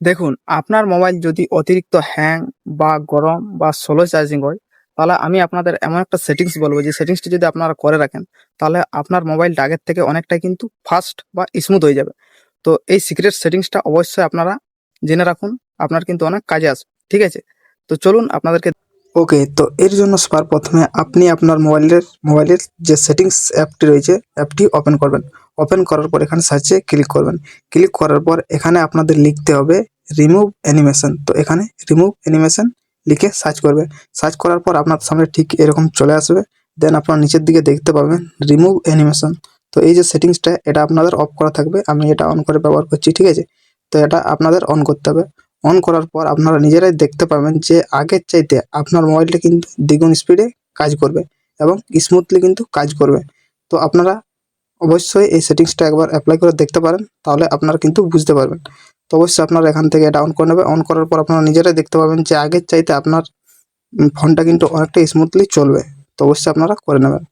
দেখুন, আপনার মোবাইল যদি অতিরিক্ত হ্যাং বা গরম বা স্লো চার্জিং হয়, তাহলে আমি আপনাদের এমন একটা সেটিংস বলব, যে সেটিংসটি যদি আপনারা করে রাখেন, তাহলে আপনার মোবাইলটা আগের থেকে অনেকটাই কিন্তু ফাস্ট বা স্মুথ হয়ে যাবে। তো এই সিক্রেট সেটিংসটা অবশ্যই আপনারা জেনে রাখুন, আপনার কিন্তু অনেক কাজে আসবে। ঠিক আছে? তো চলুন আপনাদেরকে। ওকে, তো এর জন্য সবার প্রথমে আপনি আপনার মোবাইলের যে সেটিংস অ্যাপটি রয়েছে, অ্যাপটি ওপেন করবেন। ওপেন করার পর এখানে সার্চে ক্লিক করবেন। ক্লিক করার পর এখানে আপনাদের লিখতে হবে রিমুভ অ্যানিমেশন। তো এখানে রিমুভ অ্যানিমেশন লিখে সার্চ করবেন। সার্চ করার পর আপনার সামনে ঠিক এরকম চলে আসবে। দেন আপনার নিচের দিকে দেখতে পাবেন রিমুভ অ্যানিমেশন। তো এই যে সেটিংসটা, এটা আপনাদের অফ করা থাকবে। আমি এটা অন করে ব্যবহার করছি। ঠিক আছে? তো এটা আপনাদের অন করতে হবে। অন করার পর আপনারা নিজেরাই দেখতে পাবেন যে আগের চাইতে আপনার মোবাইলটা কিন্তু দ্বিগুণ স্পিডে কাজ করবে এবং স্মুথলি কিন্তু কাজ করবে। তো আপনারা অবশ্যই এই সেটিংসটা একবার অ্যাপ্লাই করে দেখতে পারেন, তাহলে আপনারা কিন্তু বুঝতে পারবেন। তো অবশ্যই আপনারা এখান থেকে এটা অন করে নেবে। অন করার পর আপনারা নিজেরাই দেখতে পাবেন যে আগের চাইতে আপনার ফোনটা কিন্তু অনেকটা স্মুথলি চলবে। তো অবশ্যই আপনারা করে নেবেন।